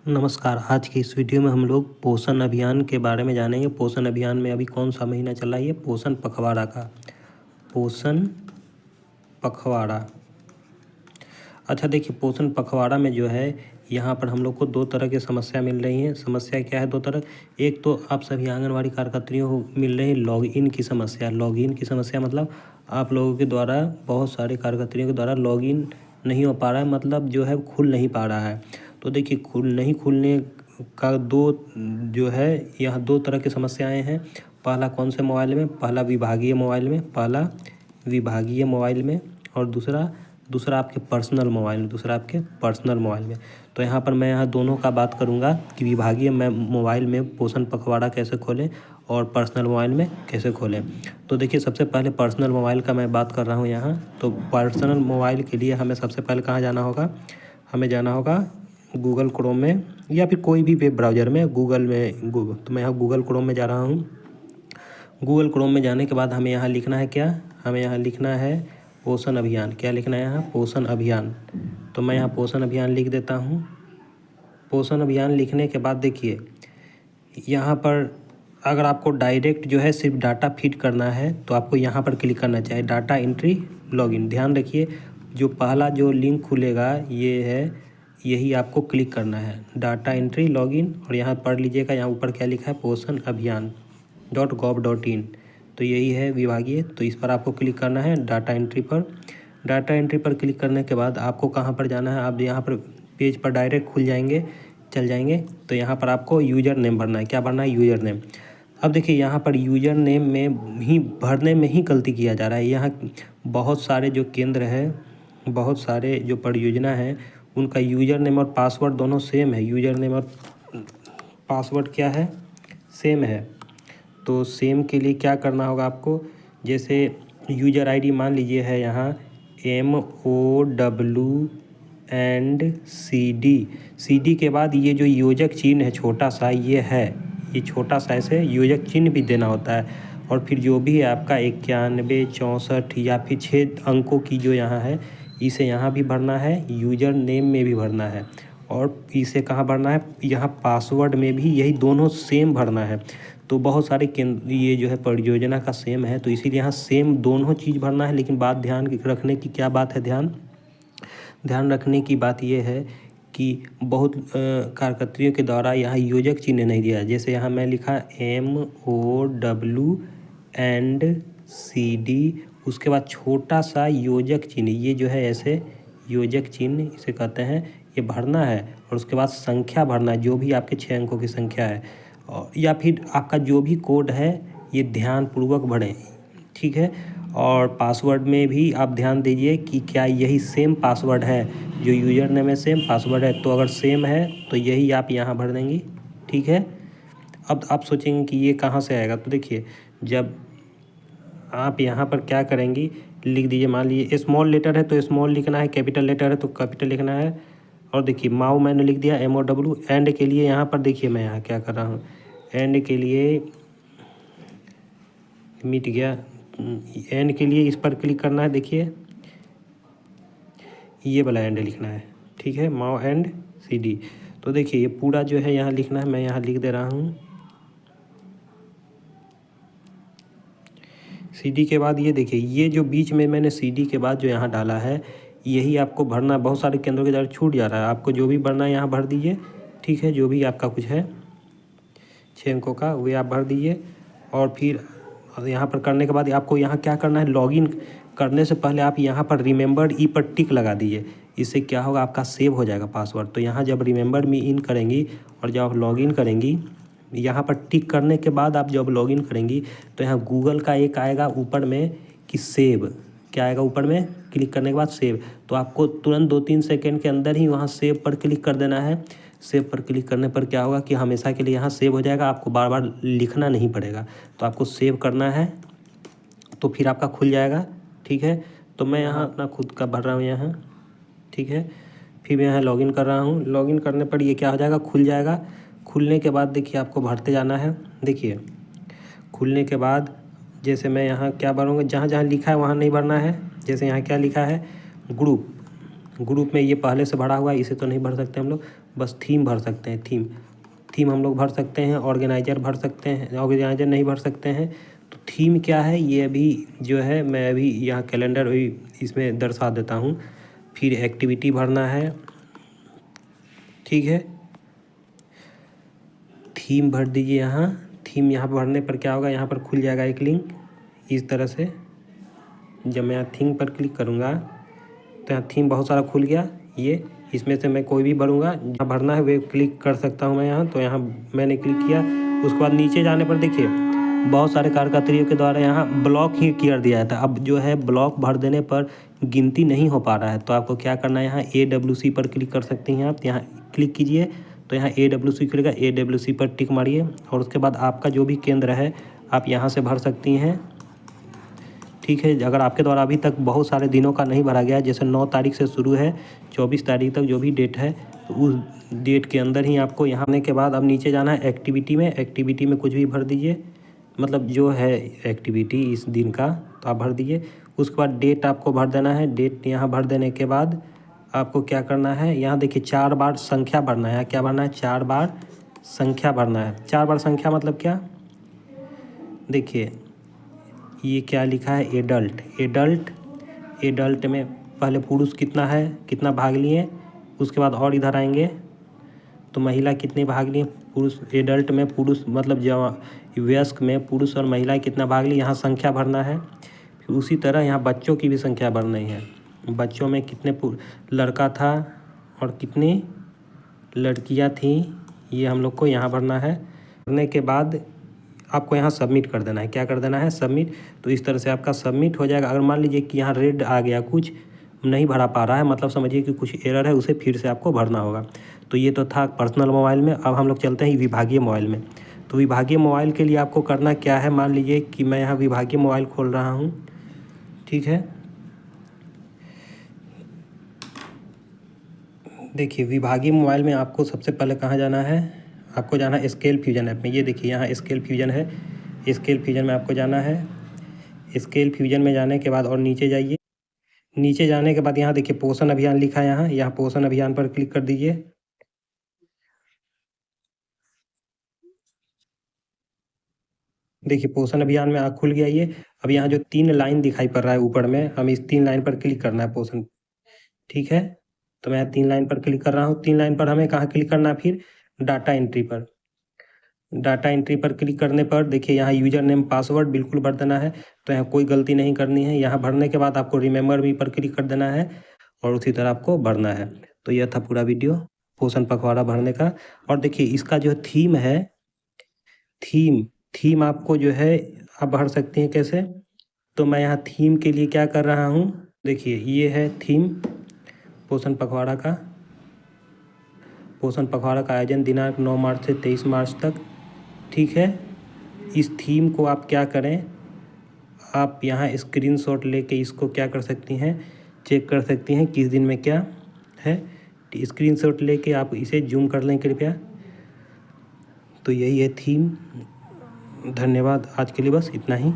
नमस्कार। आज की इस वीडियो में हम लोग पोषण अभियान के बारे में जानेंगे। पोषण अभियान में अभी कौन सा महीना चल रहा है? ये पोषण पखवाड़ा का पोषण पखवाड़ा। अच्छा देखिए, पोषण पखवाड़ा में जो है यहाँ पर हम लोग को दो तरह की समस्या मिल रही हैं। समस्या क्या है? दो तरह। एक तो आप सभी आंगनवाड़ी कार्यकर्तियों को मिल रही है लॉगिन की समस्या। लॉगिन की समस्या मतलब आप लोगों के द्वारा, बहुत सारे कार्यकर्तियों के द्वारा लॉगिन नहीं हो पा रहा है, मतलब जो है खुल नहीं पा रहा है। तो देखिए, खुलने का जो है यहाँ दो तरह की समस्याएं हैं। पहला कौन से मोबाइल में? पहला विभागीय मोबाइल में और दूसरा आपके पर्सनल मोबाइल में। तो यहाँ पर मैं दोनों का बात करूँगा कि विभागीय मोबाइल में पोषण पखवाड़ा कैसे खोलें और पर्सनल मोबाइल में कैसे खोलें। तो देखिए, सबसे पहले पर्सनल मोबाइल का मैं बात कर रहा हूँ यहाँ। तो पर्सनल मोबाइल के लिए हमें सबसे पहले कहाँ जाना होगा? हमें जाना होगा गूगल क्रोम में या फिर कोई भी वेब ब्राउज़र में। तो मैं यहाँ गूगल क्रोम में जा रहा हूँ। गूगल क्रोम में जाने के बाद हमें यहाँ लिखना है क्या? हमें यहाँ लिखना है पोषण अभियान। क्या लिखना है यहाँ? पोषण अभियान। तो मैं यहाँ पोषण अभियान लिख देता हूँ। पोषण अभियान लिखने के बाद देखिए, यहाँ पर अगर आपको डायरेक्ट जो है सिर्फ डाटा फीड करना है तो आपको यहाँ पर क्लिक करना चाहिए, डाटा एंट्री लॉगिन। ध्यान रखिए, जो पहला जो लिंक खुलेगा ये है, यही आपको क्लिक करना है, डाटा एंट्री लॉगिन। और यहाँ पढ़ लीजिएगा, यहाँ ऊपर क्या लिखा है? पोषण अभियान .gov.in। तो यही है विभागीय। तो इस पर आपको क्लिक करना है, डाटा एंट्री पर। डाटा एंट्री पर क्लिक करने के बाद आपको कहाँ पर जाना है? आप यहाँ पर पेज पर डायरेक्ट चल जाएंगे। तो यहाँ पर आपको यूज़र नेम भरना है। क्या भरना है? User name. अब देखिए, यहाँ पर यूज़र नेम में ही भरने में ही गलती किया जा रहा है। यहाँ बहुत सारे जो केंद्र है, बहुत सारे जो परियोजना है, उनका यूज़र नेम और पासवर्ड दोनों सेम है। यूज़र नेम और पासवर्ड क्या है? सेम है। तो सेम के लिए क्या करना होगा आपको? जैसे यूज़र आईडी मान लीजिए है यहाँ MOWCD के बाद ये जो योजक चिन्ह है छोटा सा, ये छोटा सा ऐसे योजक चिन्ह भी देना होता है। और फिर जो भी है आपका 91 64 या फिर 6 अंकों की जो यहाँ है, इसे यहाँ भी भरना है, यूज़र नेम में भी भरना है। और इसे कहाँ भरना है? यहाँ पासवर्ड में भी यही दोनों सेम भरना है। तो बहुत सारे ये जो है परियोजना का सेम है, तो इसीलिए यहाँ सेम दोनों चीज़ भरना है। लेकिन बात ध्यान रखने की क्या बात है? ध्यान रखने की बात यह है कि बहुत कार्यकर्तियों के द्वारा यहाँ योजक चिन्ह नहीं दिया। जैसे यहाँ मैं लिखा MOWCD, उसके बाद छोटा सा योजक चिन्ह, ये जो है ऐसे योजक चिन्ह इसे कहते हैं, ये भरना है। और उसके बाद संख्या भरना है, जो भी आपके 6 अंकों की संख्या है, या फिर आपका जो भी कोड है ये ध्यानपूर्वक भरें, ठीक है। और पासवर्ड में भी आप ध्यान दीजिए कि क्या यही सेम पासवर्ड है, जो यूज़र नेम में सेम पासवर्ड है। तो अगर सेम है तो यही आप यहाँ भर देंगी, ठीक है। अब आप सोचेंगे कि ये कहाँ से आएगा? तो देखिए, जब आप यहाँ पर क्या करेंगी, लिख दीजिए, मान लीजिए स्मॉल लेटर है तो स्मॉल लिखना है, कैपिटल लेटर है तो कैपिटल लिखना है। और देखिए, माऊ मैंने लिख दिया MOW। एंड के लिए यहाँ पर देखिए मैं यहाँ क्या कर रहा हूँ, एंड के लिए मिट गया, एंड के लिए इस पर क्लिक करना है। देखिए, ये वाला एंड लिखना है, ठीक है, माओ एंड CD। तो देखिए, ये पूरा जो है यहाँ लिखना है, मैं यहाँ लिख दे रहा हूँ। CD के बाद ये देखिए, ये जो बीच में मैंने CD के बाद जो यहाँ डाला है, यही आपको भरना। बहुत सारे केंद्रों के द्वारा छूट जा रहा है, आपको जो भी भरना है यहाँ भर दीजिए, ठीक है। जो भी आपका कुछ है 6 अंकों का, वे आप भर दीजिए। और फिर यहाँ पर करने के बाद आपको यहाँ क्या करना है? लॉगिन करने से पहले आप यहाँ पर रिमेंबर्ड ई पर टिक लगा दीजिए। इससे क्या होगा? आपका सेव हो जाएगा पासवर्ड। तो यहाँ जब रिमेंबर मी इन करेंगी और जब आप लॉगिन करेंगी, यहाँ पर टिक करने के बाद आप जब लॉगिन करेंगी तो यहाँ गूगल का एक आएगा ऊपर में कि सेव। क्या आएगा ऊपर में? क्लिक करने के बाद सेव। तो आपको तुरंत 2-3 सेकेंड के अंदर ही वहाँ सेव पर क्लिक कर देना है। सेव पर क्लिक करने पर क्या होगा कि हमेशा के लिए यहाँ सेव हो जाएगा, आपको बार बार लिखना नहीं पड़ेगा। तो आपको सेव करना है, तो फिर आपका खुल जाएगा, ठीक है। तो मैं यहाँ अपना खुद का भर रहा हूँ यहाँ, ठीक है। फिर मैं यहाँ लॉगिन कर रहा हूँ। लॉगिन करने पर ये क्या हो जाएगा? खुल जाएगा। खुलने के बाद देखिए, आपको भरते जाना है। देखिए, खुलने के बाद जैसे मैं यहाँ क्या भरूँगा, जहाँ जहाँ लिखा है वहाँ नहीं भरना है। जैसे यहाँ क्या लिखा है? ग्रुप, ग्रुप में ये पहले से भरा हुआ है, इसे तो नहीं भर सकते हम लोग, बस थीम भर सकते हैं। थीम हम लोग भर सकते हैं। ऑर्गेनाइजर भर सकते हैं, ऑर्गेनाइजर नहीं भर सकते हैं। तो थीम क्या है ये अभी जो है मैं अभी यहाँ कैलेंडर भी इसमें दर्शा देता हूँ। फिर एक्टिविटी भरना है, ठीक है। थीम भर दीजिए यहाँ। थीम यहाँ पर भरने पर क्या होगा, यहाँ पर खुल जाएगा एक लिंक इस तरह से। जब मैं यहाँ थीम पर क्लिक करूँगा तो यहाँ थीम बहुत सारा खुल गया। ये इसमें से मैं कोई भी भरूँगा, जहाँ भरना है वे क्लिक कर सकता हूँ मैं यहाँ। तो यहाँ मैंने क्लिक किया। उसके बाद नीचे जाने पर देखिए बहुत सारे कार्यकर्ताओं के द्वारा यहाँ ब्लॉक ही कर दिया जाता है। अब जो है ब्लॉक भर देने पर गिनती नहीं हो पा रहा है। तो आपको क्या करना है, यहाँ AWC पर क्लिक कर सकते हैं आप। यहाँ क्लिक कीजिए तो यहाँ AWC खुलेगा, AWC पर टिक मारिए और उसके बाद आपका जो भी केंद्र है आप यहाँ से भर सकती हैं, ठीक है। अगर आपके द्वारा अभी तक बहुत सारे दिनों का नहीं भरा गया, जैसे 9 तारीख से शुरू है 24 तारीख तक जो भी डेट है, तो उस डेट के अंदर ही आपको यहाँ आने के बाद अब नीचे जाना है एक्टिविटी में। एक्टिविटी में कुछ भी भर दीजिए, मतलब जो है एक्टिविटी इस दिन का तो आप भर दीजिए। उसके बाद डेट आपको भर देना है। डेट यहाँ भर देने के बाद आपको क्या करना है, यहाँ देखिए 4 बार संख्या भरना है। क्या भरना है, 4 बार संख्या भरना है। 4 बार संख्या मतलब क्या, देखिए ये क्या लिखा है, एडल्ट में पहले पुरुष कितना है, कितना भाग लिए। उसके बाद और इधर आएंगे तो महिला कितने भाग लिए, पुरुष। एडल्ट में पुरुष मतलब वयस्क में पुरुष और महिला कितना भाग लिए, यहाँ संख्या भरना है। फिर उसी तरह यहाँ बच्चों की भी संख्या भरनी है। बच्चों में कितने लड़का था और कितनी लड़कियाँ थीं, ये हम लोग को यहाँ भरना है। भरने के बाद आपको यहाँ सबमिट कर देना है। क्या कर देना है, सबमिट। तो इस तरह से आपका सबमिट हो जाएगा। अगर मान लीजिए कि यहाँ रेड आ गया, कुछ नहीं भरा पा रहा है, मतलब समझिए कि कुछ एरर है, उसे फिर से आपको भरना होगा। तो ये तो था पर्सनल मोबाइल में। अब हम लोग चलते हैं विभागीय मोबाइल में। तो विभागीय मोबाइल के लिए आपको करना क्या है, मान लीजिए कि मैं यहाँ विभागीय मोबाइल खोल रहा हूँ, ठीक है। देखिए विभागीय मोबाइल में आपको सबसे पहले कहाँ जाना है, आपको जाना है स्केल फ्यूजन ऐप में। ये देखिए यहाँ स्केल फ्यूजन है, स्केल फ्यूजन में आपको जाना है। स्केल फ्यूजन में जाने के बाद और नीचे जाइए। नीचे जाने के बाद यहाँ देखिए पोषण अभियान लिखा है, यहाँ पोषण अभियान पर क्लिक कर दीजिए। देखिए पोषण अभियान में खुल गया ये। अब यहाँ जो 3 लाइन दिखाई पड़ रहा है ऊपर में, हम इस 3 लाइन पर क्लिक करना है, पोषण, ठीक है। तो मैं 3 लाइन पर क्लिक कर रहा हूँ। 3 लाइन पर हमें कहाँ क्लिक करना है, फिर डाटा एंट्री पर। डाटा एंट्री पर क्लिक करने पर देखिए यहाँ यूजर नेम पासवर्ड बिल्कुल भर देना है। तो यहाँ कोई गलती नहीं करनी है। यहाँ भरने के बाद आपको रिमेंबर मी पर क्लिक कर देना है और उसी तरह आपको भरना है। तो यह था पूरा वीडियो पोषण पखवाड़ा भरने का। और देखिए इसका जो थीम है, थीम आपको जो है आप भर सकते हैं कैसे। तो मैं यहाँ थीम के लिए क्या कर रहा हूँ, देखिए ये है थीम पोषण पखवाड़ा का। पोषण पखवाड़ा का आयोजन दिनांक 9 मार्च से 23 मार्च तक, ठीक है। इस थीम को आप क्या करें, आप यहाँ स्क्रीनशॉट लेके इसको क्या कर सकती हैं, चेक कर सकती हैं किस दिन में क्या है। स्क्रीनशॉट लेके आप इसे जूम कर लें कृपया। तो यही है थीम। धन्यवाद, आज के लिए बस इतना ही।